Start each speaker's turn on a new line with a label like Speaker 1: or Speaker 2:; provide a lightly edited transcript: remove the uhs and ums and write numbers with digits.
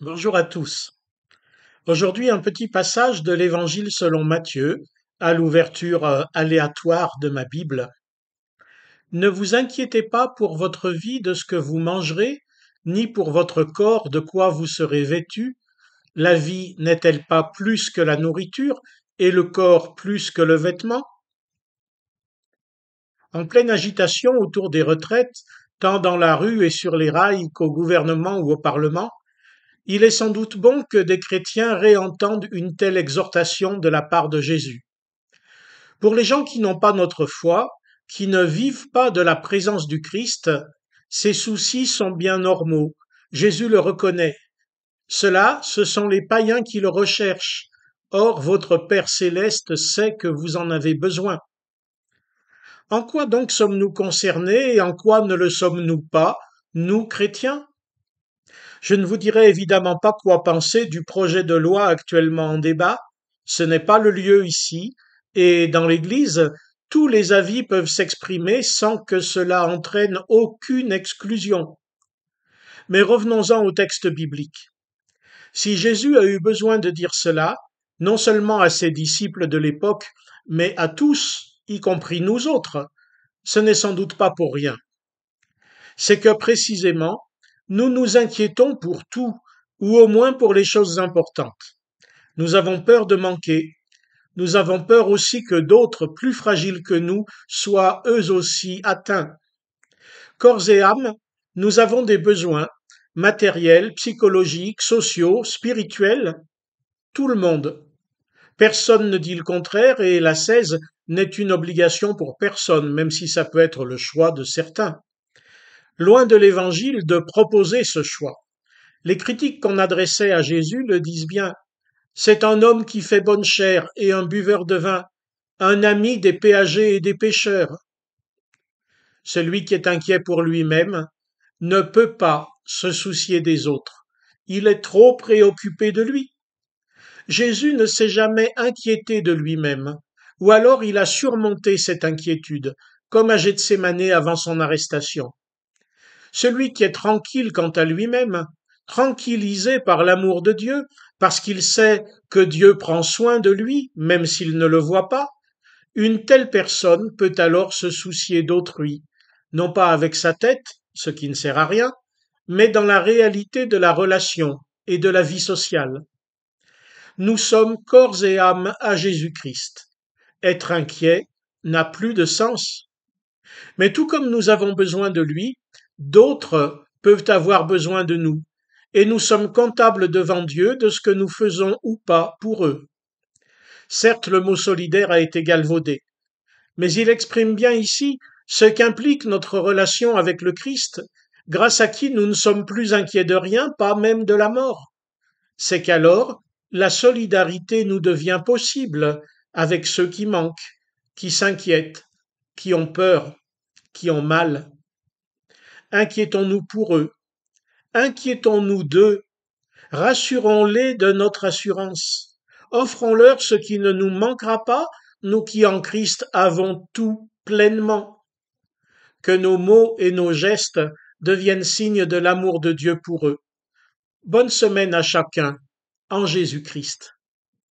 Speaker 1: Bonjour à tous. Aujourd'hui, un petit passage de l'Évangile selon Matthieu, à l'ouverture aléatoire de ma Bible. Ne vous inquiétez pas pour votre vie de ce que vous mangerez, ni pour votre corps de quoi vous serez vêtu. La vie n'est-elle pas plus que la nourriture, et le corps plus que le vêtement? En pleine agitation autour des retraites, tant dans la rue et sur les rails qu'au gouvernement ou au Parlement, il est sans doute bon que des chrétiens réentendent une telle exhortation de la part de Jésus. Pour les gens qui n'ont pas notre foi, qui ne vivent pas de la présence du Christ, ces soucis sont bien normaux. Jésus le reconnaît. Cela, ce sont les païens qui le recherchent. Or, votre Père céleste sait que vous en avez besoin. En quoi donc sommes-nous concernés et en quoi ne le sommes-nous pas, nous chrétiens? Je ne vous dirai évidemment pas quoi penser du projet de loi actuellement en débat, ce n'est pas le lieu ici, et dans l'Église, tous les avis peuvent s'exprimer sans que cela entraîne aucune exclusion. Mais revenons-en au texte biblique. Si Jésus a eu besoin de dire cela, non seulement à ses disciples de l'époque, mais à tous, y compris nous autres, ce n'est sans doute pas pour rien. C'est que précisément, nous nous inquiétons pour tout, ou au moins pour les choses importantes. Nous avons peur de manquer. Nous avons peur aussi que d'autres, plus fragiles que nous, soient eux aussi atteints. Corps et âme, nous avons des besoins matériels, psychologiques, sociaux, spirituels, tout le monde. Personne ne dit le contraire et l'ascèse n'est une obligation pour personne, même si ça peut être le choix de certains. Loin de l'Évangile de proposer ce choix. Les critiques qu'on adressait à Jésus le disent bien. C'est un homme qui fait bonne chère et un buveur de vin, un ami des péagers et des pêcheurs. Celui qui est inquiet pour lui-même ne peut pas se soucier des autres. Il est trop préoccupé de lui. Jésus ne s'est jamais inquiété de lui-même, ou alors il a surmonté cette inquiétude, comme à Gethsémané avant son arrestation. Celui qui est tranquille quant à lui-même, tranquillisé par l'amour de Dieu, parce qu'il sait que Dieu prend soin de lui, même s'il ne le voit pas, une telle personne peut alors se soucier d'autrui, non pas avec sa tête, ce qui ne sert à rien, mais dans la réalité de la relation et de la vie sociale. Nous sommes corps et âme à Jésus-Christ. Être inquiet n'a plus de sens. Mais tout comme nous avons besoin de lui, d'autres peuvent avoir besoin de nous, et nous sommes comptables devant Dieu de ce que nous faisons ou pas pour eux. Certes, le mot solidaire a été galvaudé, mais il exprime bien ici ce qu'implique notre relation avec le Christ, grâce à qui nous ne sommes plus inquiets de rien, pas même de la mort. C'est qu'alors, la solidarité nous devient possible avec ceux qui manquent, qui s'inquiètent, qui ont peur, qui ont mal. Inquiétons-nous pour eux, inquiétons-nous d'eux, rassurons-les de notre assurance, offrons-leur ce qui ne nous manquera pas, nous qui en Christ avons tout pleinement. Que nos mots et nos gestes deviennent signes de l'amour de Dieu pour eux. Bonne semaine à chacun, en Jésus-Christ.